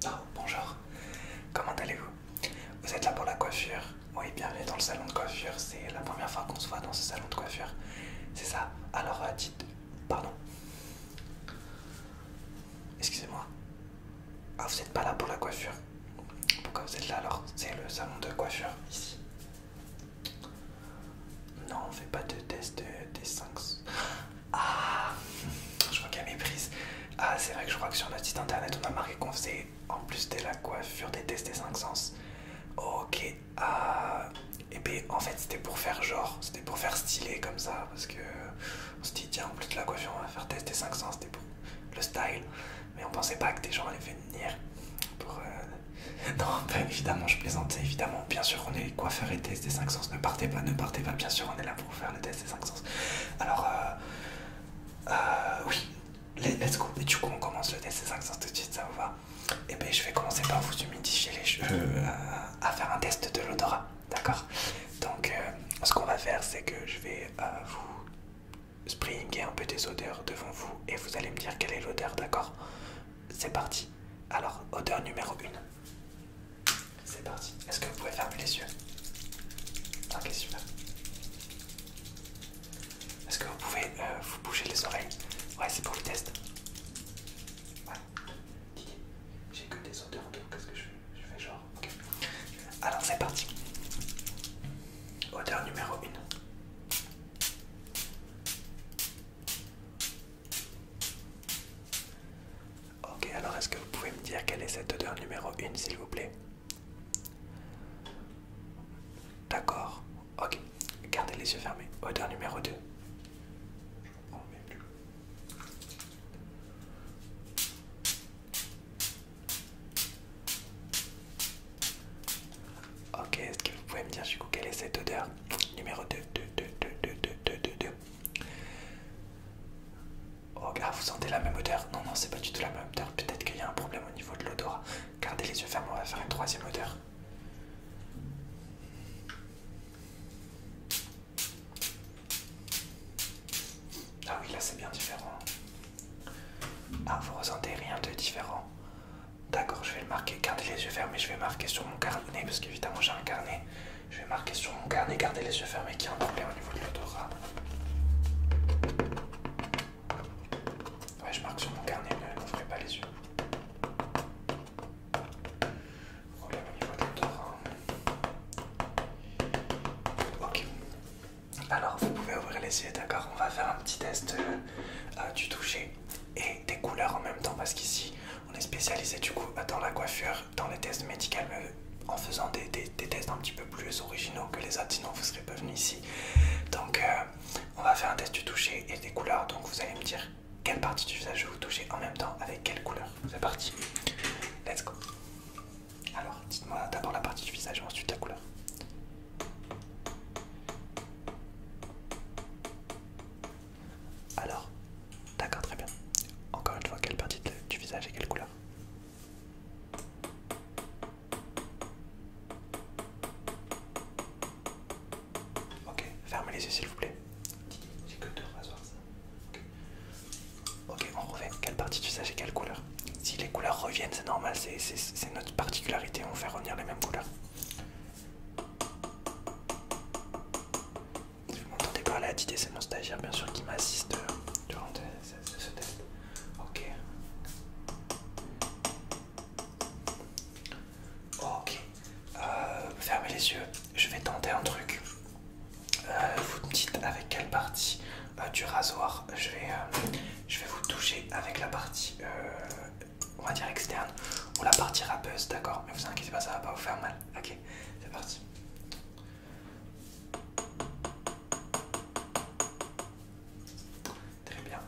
Oh, bonjour, comment allez-vous? Vous êtes là pour la coiffure? Oui, bienvenue dans le salon de coiffure, c'est la première fois qu'on se voit dans ce salon de coiffure. C'est ça, alors dites... Pardon. Excusez-moi. Ah, vous n'êtes pas là pour la coiffure? Pourquoi vous êtes là alors? C'est le salon de coiffure, ici. Non, on fait pas de test des 5. Ah, je crois qu'elle méprise. Ah, c'est vrai que je crois que sur notre site internet, on a marqué qu'on faisait, en plus de la coiffure, des tests des 5 sens. Ok, et bien en fait c'était pour faire genre, c'était pour faire stylé comme ça, parce que on se dit tiens, en plus de la coiffure, on va faire tester 500, c'était pour le style, mais on pensait pas que des gens allaient venir pour... Non, ben, évidemment, je plaisantais, évidemment, bien sûr, on est coiffeur et test des 500, ne partez pas, bien sûr, on est là pour faire le test des 500. Alors, oui, let's go, et du coup, on commence le test des 500 tout de suite, ça vous va? Et bien, je vais commencer par vous humidifier les cheveux, à faire un test de l'odorat, d'accord? Donc, ce qu'on va faire, c'est que je vais vous springer un peu des odeurs devant vous et vous allez me dire quelle est l'odeur, d'accord? C'est parti. Alors, odeur numéro 1. C'est parti. Est-ce que vous pouvez fermer les yeux? Ok, super. Est-ce que vous pouvez vous bouger les oreilles? Ouais, c'est pour le test. Ouais. J'ai que des odeurs d'eau, qu'est-ce que je fais? Je fais genre. Ok. Alors, c'est parti. Odeur numéro 1. Ok, alors est-ce que vous pouvez me dire quelle est cette odeur numéro 1, s'il vous plaît? D'accord. Ok. Gardez les yeux fermés. Odeur numéro 2. Ok, est-ce que vous pouvez me dire du coup quelle est cette odeur? Numéro 2. Oh, ah, vous sentez la même odeur? Non, non, c'est pas du tout la même odeur. Peut-être qu'il y a un problème au niveau de l'odorat. Gardez les yeux fermés, on va faire une troisième odeur. Ah oui, là c'est bien différent. Ah, vous ressentez rien de différent? D'accord, je vais le marquer. Gardez les yeux fermés, je vais marquer sur mon carnet, parce qu'évidemment j'ai un carnet. Je vais marquer sur mon carnet, gardez les yeux fermés, qu'il y a un problème au niveau de l'odorat. Ouais, je marque sur mon carnet, ne n'ouvrez pas les yeux. Problème au niveau de l'odorat. Ok. Alors, vous pouvez ouvrir les yeux, d'accord? On va faire un petit test du toucher et des couleurs en même temps, parce qu'ici, on est spécialisé du coup dans la coiffure, dans les tests médicaux, en faisant des tests un petit peu plus originaux que les autres, sinon vous ne serez pas venu ici. Donc, on va faire un test du toucher et des couleurs, donc vous allez me dire quelle partie du visage vous touchez en même temps avec quelle couleur. C'est parti. Let's go. Alors, dites-moi d'abord la partie du visage et ensuite la couleur. Alors, d'accord, très bien. Encore une fois, quelle partie du visage et quelle couleur? Ok, fermez les yeux s'il vous plaît. J'ai que deux rasoirs ça. Ok, on refait. Quelle partie du visage et quelle couleur? Si les couleurs reviennent, c'est normal, c'est notre particularité, on fait revenir les mêmes couleurs. Si vous m'entendez parler à Didier, c'est mon stagiaire bien sûr qui m'assiste durant ce test. Ok. Ok. Fermez les yeux. Je vais tenter un truc. Vous me dites avec quelle partie du rasoir je vais vous toucher avec la partie, on va dire externe, ou la partie râpeuse, d'accord? Mais vous inquiétez pas, ça va pas vous faire mal. Ok, c'est parti. Très bien.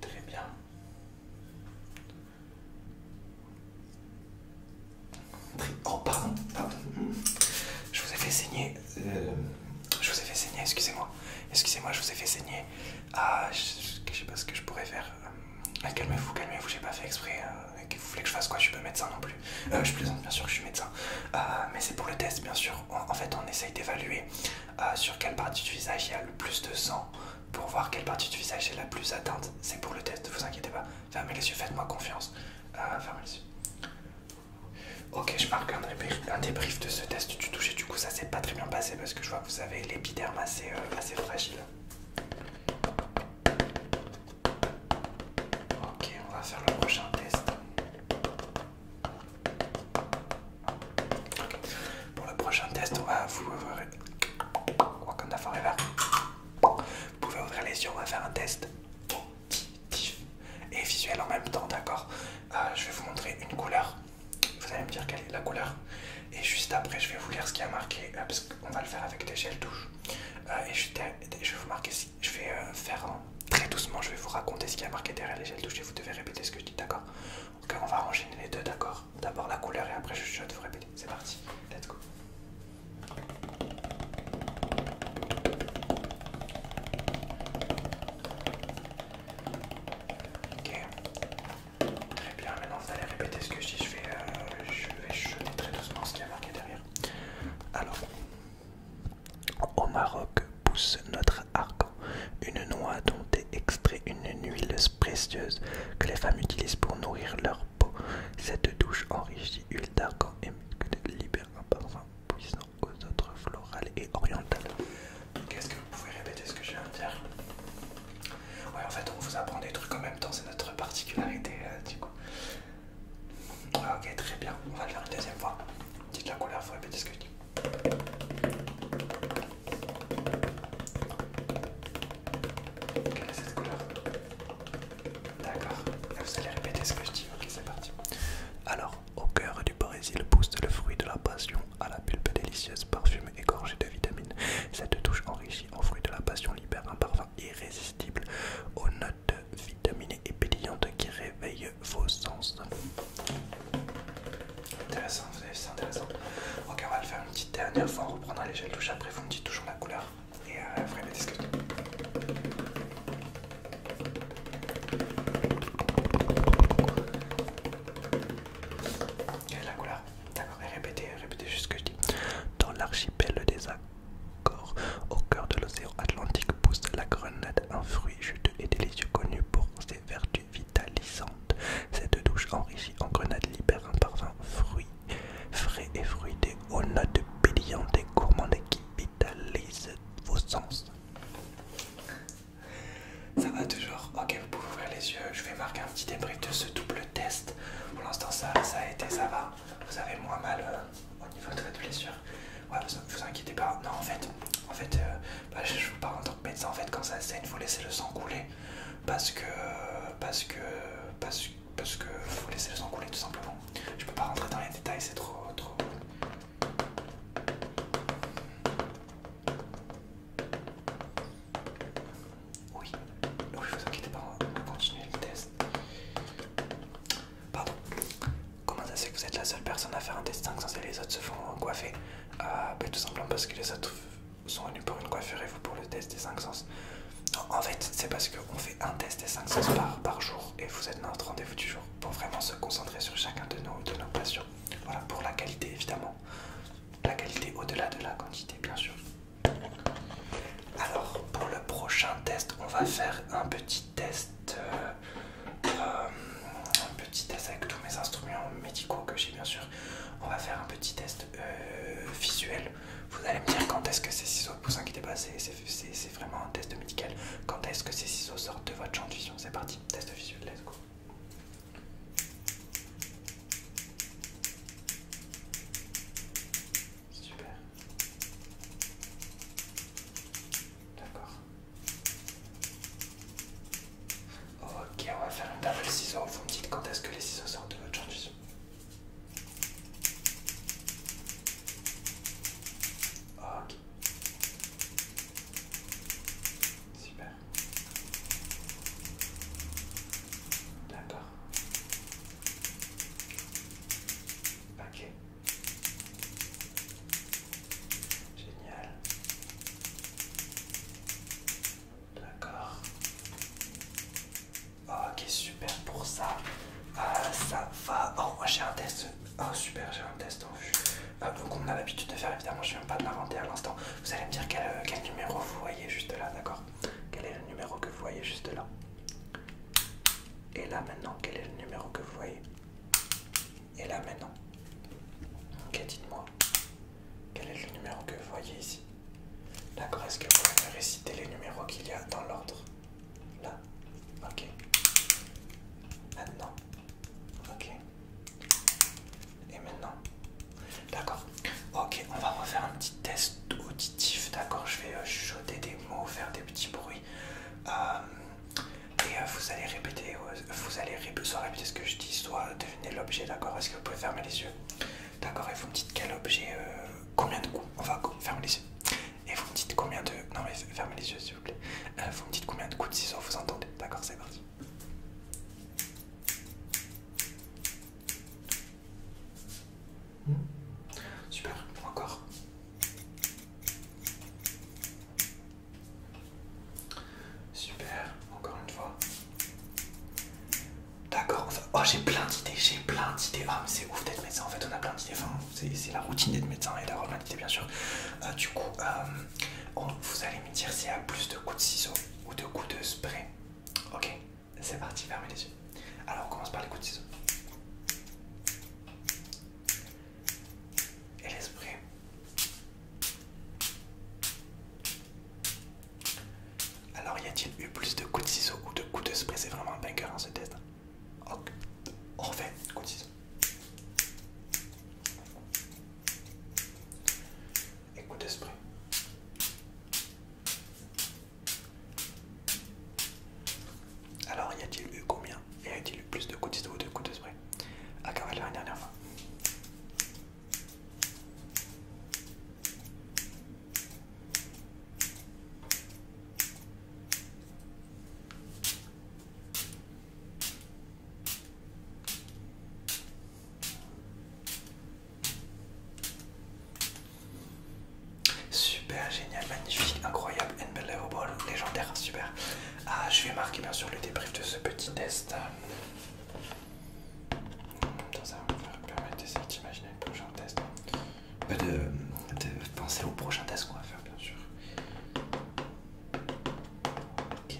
Très bien. Oh, pardon, pardon. Je vous ai fait saigner. Je vous ai fait saigner, excusez-moi. Excusez-moi, je vous ai fait saigner. Ah, je sais pas ce que je pourrais faire. Calmez-vous, calmez-vous, j'ai pas fait exprès. Vous voulez que je fasse quoi? Je suis pas médecin non plus. Je plaisante, bien sûr que je suis médecin. Mais c'est pour le test, bien sûr. En fait, on essaye d'évaluer sur quelle partie du visage il y a le plus de sang pour voir quelle partie du visage est la plus atteinte. C'est pour le test, ne vous inquiétez pas. fermez les yeux, faites-moi confiance. Fermez les yeux. Ok, je marque un débrief de ce test du toucher. Du coup, ça s'est pas très bien passé parce que je vois que vous avez l'épiderme assez fragile. Ok, on va faire le prochain test. Okay. Pour le prochain test, on va vous ouvrir. Wakanda Forever. Vous pouvez ouvrir les yeux, on va faire un test auditif et visuel en même temps, d'accord? Je vais vous montrer une couleur. Vous allez me dire quelle est la couleur. Et juste après, je vais vous lire ce qui a marqué, parce qu'on va le faire avec des gels douche. Et je vais vous marquer, je vais faire très doucement, je vais vous raconter ce qui a marqué derrière les gels douche et vous devez répéter ce que je dis, d'accord? Donc on va enchaîner les deux, d'accord? D'abord la couleur et après je chuchote, vous répétez. C'est parti, let's go. Ok. Très bien, maintenant vous allez répéter ce que je dis, je vais chuchoter très doucement ce qui a marqué derrière. Alors, au Maroc pousse notre argan, une noix dont est extrait une huile précieuse que les femmes utilisent pour nourrir leur peau. Cette douche enrichie huile d'argan et libère un parfum puissant aux odeurs florales et orientales. Qu'est-ce que vous pouvez répéter ce que je viens de dire? Ouais, en fait, on vous apprend des trucs en même temps, c'est notre particularité du coup. Ok, très bien, on va le faire une deuxième fois. Dites la couleur, il faut répéter ce que je dis. Quelle est cette couleur? D'accord, vous allez répéter ce que je dis. Ok, c'est parti. Alors, au cœur du Brésil pousse le fruit de la passion à la pulpe délicieuse, parfumée et gorgée de vitamines. Cette touche enrichie en fruit de la passion libère un parfum irrésistible aux notes vitaminées et pétillantes qui réveillent vos sens. Intéressant, vous avez vu, c'est intéressant. Ok, on va le faire une petite dernière fois, on reprendra les gels douche après, vous me dites toujours la couleur et vous répétez ce que je dis. Quelle est la couleur? D'accord, et répétez juste ce que je dis. Dans l'archipel des accords, au cœur de l'océan Atlantique, pousse la grenade, un fruit juteux et délicieux connu pour ses vertus vitalisantes. Cette douche enrichie en grenade libère un parfum fruit frais et fruité aux notes pétillantes et gourmandes qui vitalisent vos sens. Ça va toujours? Ok, vous pouvez ouvrir les yeux. Je vais marquer un petit débrief de ce double test. Pour l'instant, ça a été, ça va. Vous avez moins mal au niveau de votre blessure. Ouais, vous inquiétez pas. Non, en fait, je vous parle en tant que médecin. En fait, quand ça saigne, faut laisser le sang couler. Parce que faut laisser le sang couler tout simplement. Je peux pas rentrer dans les détails, c'est trop. Oui, vous inquiétez pas, on va continuer le test. Pardon. Comment ça se fait que vous êtes la seule personne à faire un test 5 et les autres se font coiffer? Tout simplement parce que les autres sont venus pour une coiffure et vous pour le test des 5 sens. Non, en fait, c'est parce qu'on fait un test des 5 sens par jour et vous êtes notre rendez-vous du jour pour vraiment se concentrer sur chacun de nos patients. Voilà, pour la qualité évidemment. La qualité au-delà de la quantité, bien sûr. Alors, pour le prochain test, on va faire un petit test avec tous mes instruments médicaux que j'ai, bien sûr. On va faire un petit test visuel. Vous allez me dire quand est-ce que ces ciseaux, vous inquiétez pas, c'est vraiment un test médical. Quand est-ce que ces ciseaux sortent de votre champ de vision? C'est parti, test visuel, let's go. Super. D'accord. Ok, on va faire une double ciseau. Vous me dites quand est-ce que les ciseaux sortent de votre champ de vision. Ok. Super. Et là maintenant, quel est le numéro que vous voyez? Et là maintenant. Ok, dites-moi. Quel est le numéro que vous voyez ici? D'accord, est-ce que vous pouvez me réciter les numéros qu'il y a dans l'ordre? Là. Ok. Maintenant. Ok. Et maintenant. D'accord. Ok, on va refaire un petit test auditif. D'accord, je vais chuchoter des mots, faire des petits bruits. Et vous allez répéter, soit répéter ce que je dis, soit deviner l'objet. D'accord, est-ce que vous pouvez fermer les yeux? D'accord, et vous me dites quel objet, combien de coups? On va fermer les yeux. Et vous me dites combien de... Non mais fermez les yeux s'il vous plaît. Vous me dites combien de coups de ciseaux vous entendez. D'accord, c'est parti. Super, encore. Super, encore une fois. D'accord, oh j'ai plein d'idées, Ah mais c'est ouf d'être médecin, en fait on a plein d'idées, enfin, c'est la routine d'être médecin et d'avoir plein d'idées bien sûr. Du coup, vous allez me dire s'il y a plus de coups de ciseaux ou de coups de spray. Ok, c'est parti, fermez les yeux. Alors on commence par les coups de ciseaux. Et les sprays. Alors y a-t-il eu plus de coups de ciseaux ou de coups de spray? C'est vraiment un banger ce test. Ok, on refait, coups de ciseaux. Et coups de spray. Alors y a-t-il eu combien? Y a-t-il eu plus de coups de ciseaux ou de coups de spray? Ah, on va le faire une dernière fois. Super, génial, magnifique, incroyable, unbelievable, légendaire, super. Je vais marquer bien sûr le débrief de ce petit test. Ça va me permettre d'essayer d'imaginer le prochain test. De penser au prochain test qu'on va faire bien sûr. Ok.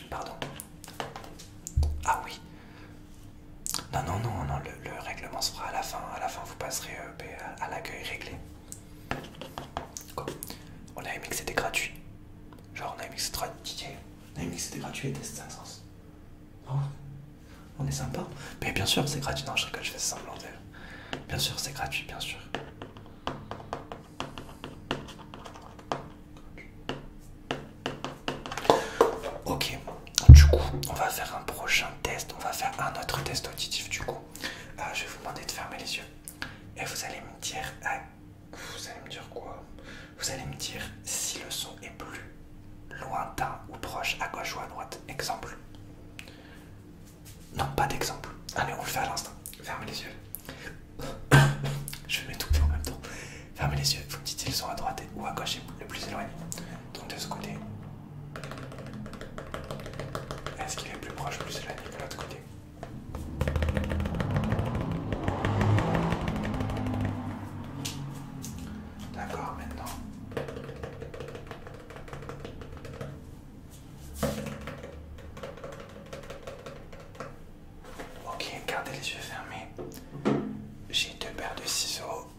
Pardon. Ah oui. Non, le règlement se fera à la fin. À la fin, vous passerez à l'accueil réglé. Quoi? On avait mis que c'était gratuit. Genre, on avait mis que c'était gratuit. On avait mis que c'était gratuit les tests 500. Oh, on est sympa. Mais bien sûr, c'est gratuit. Non, je rigole, je fais semblant d'elle. Bien sûr, c'est gratuit, bien sûr. Ok, du coup, on va faire un prochain test. On va faire un autre test auditif du coup. Je vais vous demander de fermer les yeux. Et vous allez me dire... vous allez me dire quoi? Vous allez me dire si le son est plus lointain ou proche, à gauche ou à droite. Exemple. Non, pas d'exemple. Allez, on le fait à l'instant. Fermez les yeux. Je vais m'étouffer en même temps. Fermez les yeux. Vous me dites si le son à droite ou à gauche est le plus éloigné. Donc de ce côté. Est-ce qu'il est plus proche ou plus éloigné de l'autre côté? D'accord, maintenant. Ok, gardez les yeux fermés. J'ai deux paires de ciseaux.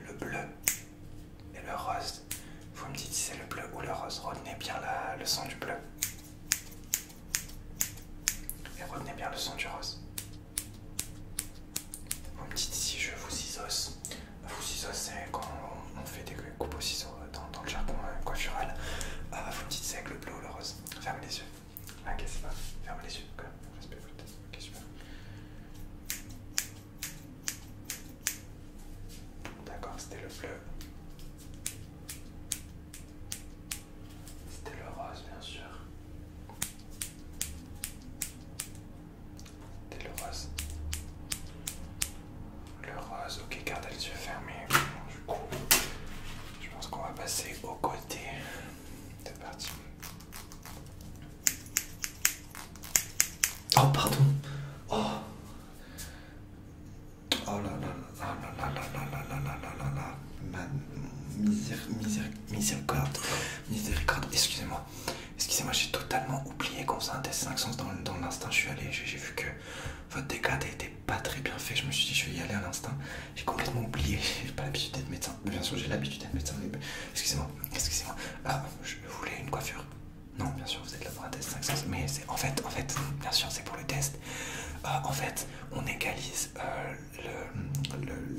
Le bleu et le rose. Vous me dites si c'est le bleu ou le rose. Retenez bien le son du bleu. Et retenez bien le son du rose. Vous me dites si je vous ciseaux. Vous ciseaux, c'est quand on fait des coupes au ciseau dans le jargon coiffural. Vous me dites c'est avec le bleu ou le rose. Fermez les yeux. Ok, c'est pas. Fermez les yeux. Respect votre tête. Ok, super. D'accord, c'était le bleu. C'était le rose, bien sûr. C'était le rose. Le rose, ok, gardez les yeux fermés. Du coup, je pense qu'on va passer au côté. C'est parti. Oh, pardon. Oh. Oh là là là là là là là là là là là là. Miséricorde. Miséricorde, excusez-moi. excusez-moi, j'ai totalement oublié qu'on faisait un test 5 sens dans l'instinct. Je suis allé, j'ai vu que votre décade était pas très bien fait. Je me suis dit, je vais y aller à l'instinct. J'ai complètement oublié. J'ai pas l'habitude d'être médecin. Mais bien sûr, j'ai l'habitude d'être médecin. Mais... excusez-moi, excusez-moi. Ah, je voulais une coiffure. Non, bien sûr, vous êtes là pour un test 5 sens. Mais c'est en fait, bien sûr, c'est pour le test. En fait, on égalise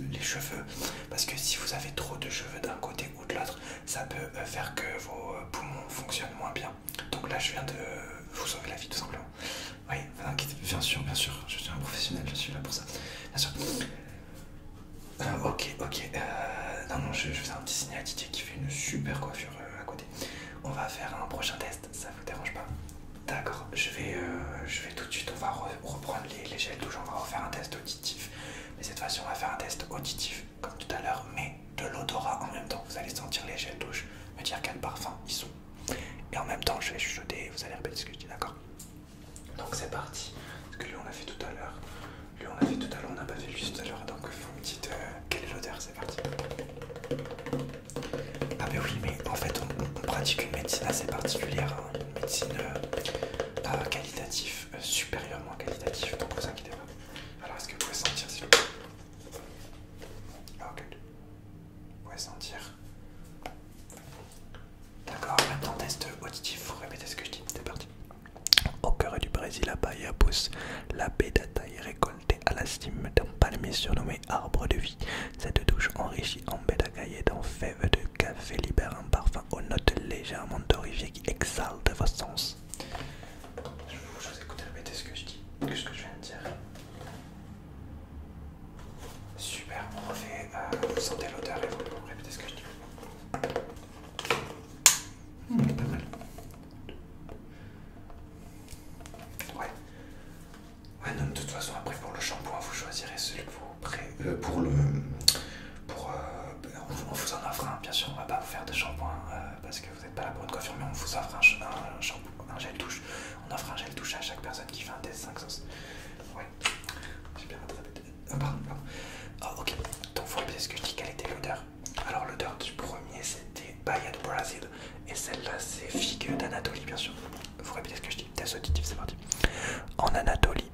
les cheveux parce que si vous avez trop de cheveux d'un côté ou de l'autre, ça peut faire que vos poumons fonctionnent moins bien. Donc là, je viens de vous sauver la vie tout simplement. Oui, bien sûr, je suis un professionnel, je suis là pour ça. Bien sûr. Ok. Non, je fais un petit signe à Didier qui fait une super coiffure à côté. On va faire un prochain test, ça vous dérange pas? D'accord, je vais tout de suite, on va reprendre les gels douche, on va refaire un test auditif. Mais cette fois-ci, on va faire un test auditif, comme tout à l'heure, mais de l'odorat en même temps. Vous allez sentir les gels douche, me dire quel parfum ils sont. Et en même temps, je vais chuchoter et vous allez répéter ce que je dis, d'accord? Donc c'est parti. Parce que lui, on a fait tout à l'heure. On n'a pas fait lui tout à l'heure. Donc, vous me dites quelle est l'odeur, c'est parti. Ah, ben oui, mais en fait, on pratique une médecine assez particulière, hein, une médecine qualitative, supérieurement qualitative, donc vous inquiétez pas. Alors, est-ce que vous pouvez sentir s'il vous plaît? Ok. Vous pouvez sentir. D'accord, maintenant test auditif, vous répétez ce que je dis, c'est parti. Au cœur du Brésil, à Bahia pousse la baie d'Ataï récoltée à la cime d'un palmier surnommé arbre de vie. Cette douche enrichie en baie d'Agaï et en fèves de café libère un parfum aux notes légèrement torréfiées qui exalte vos sens. Je vous écoute répéter ce que je dis, ce que je viens de dire. Super, on refait, vous sentez l'odeur et vous répétez ce que je dis. Pas mal. Ouais, non, de toute façon, après pour le shampoing, vous choisirez celui que vous préférez. On vous en offre un, bien sûr, on va pas vous faire de shampoing parce que vous n'êtes pas là pour une coiffure, mais on vous offre un shampoing, un gel douche. On offre un gel douche à chaque personne qui fait un test 5 sens. Ouais, j'ai bien rattrapé. Pardon. Oh, ok, donc vous répétez ce que je dis, quelle était l'odeur? Alors, l'odeur du premier, c'était Bahia de Brazil, et celle-là, c'est figue d'Anatolie, bien sûr. Vous répétez ce que je dis, test auditif, c'est parti. En Anatolie,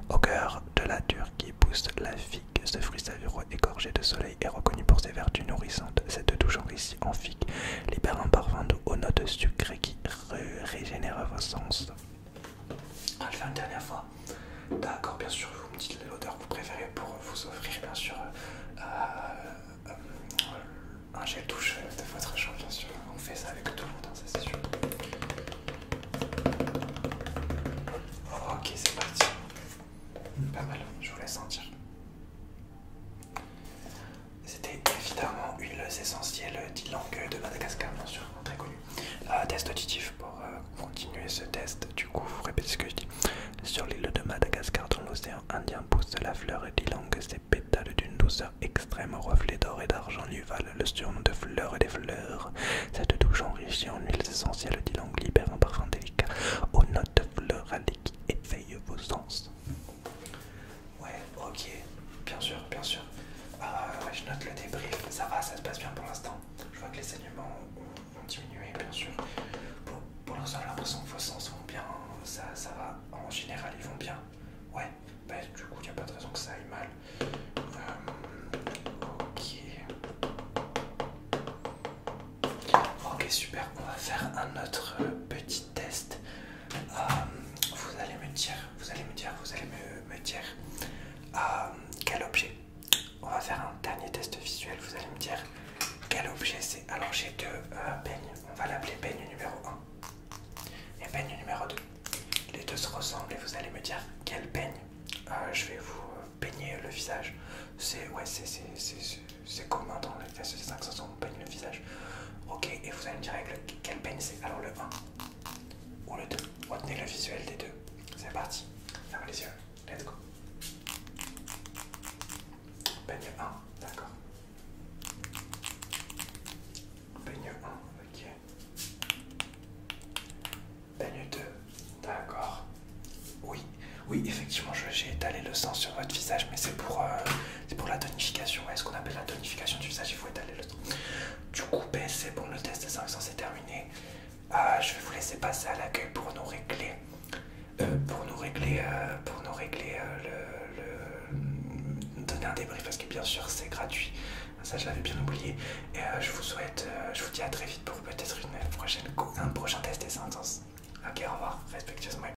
au cœur de la Turquie pousse la figue. Ce fruit savoureux égorgé de soleil est reconnu pour ses vertus nourrissantes. Cette douche enrichie en figue libère un parfum aux notes sucrées qui régénère vos sens. On va le faire une dernière fois. D'accord, bien sûr, vous me dites l'odeur que vous préférez pour vous offrir, bien sûr, un gel douche de votre choix, bien sûr. On fait ça avec tout le monde, hein, ça c'est sûr. Ok, c'est parti. Pas mal, je vous laisse sentir. C'était évidemment huiles essentielles d'ylang de Madagascar, bien sûr, très connu. Test auditif pour continuer ce test. Du coup, vous répétez ce que je dis. Sur l'île de Madagascar, dans l'océan Indien, pousse la fleur d'ylang. Ses pétales d'une douceur extrême, reflets d'or et d'argent lui valent le surnom de fleur des fleurs. Cette douche enrichie en huiles essentielles d'ylang libère un parfum délicat aux notes florales qui éveillent vos sens. Ouais, ok, bien sûr. Je note le débrief, ça va, ça se passe bien pour l'instant. Je vois que les saignements ont diminué, bien sûr. Pour l'instant, j'ai l'impression que vos sens vont bien, ça va, en général, ils vont bien. Ouais, bah du coup, il n'y a pas de raison que ça aille mal. Ok, super, on va faire un autre petit test. Vous allez me dire quel objet. On va faire un dernier test visuel, vous allez me dire quel objet c'est. Alors j'ai deux peignes, on va l'appeler peigne numéro 1 et peigne numéro 2. Les deux se ressemblent et vous allez me dire quel peigne je vais vous peigner le visage. C'est commun dans les tests de 5 sens, on peigne le visage. Ok, et vous allez me dire avec quel peigne c'est. Alors le 1 ou le 2. Retenez le visuel des deux. C'est parti. Fermez les yeux. Let's go. Peigne 1, d'accord. Peigne 1, ok. Peigne 2, d'accord. Oui, effectivement, j'ai étalé le sang sur votre visage, mais c'est pour la tonification. Ouais, ce qu'on appelle la tonification du visage, il faut étaler le sang. Du coup, c'est bon, le test de 500 c'est terminé. Je vais vous laisser c'est passé à l'accueil pour nous régler, donner un débrief parce que bien sûr c'est gratuit. Ça je l'avais bien oublié. Et je vous dis à très vite pour peut-être une prochaine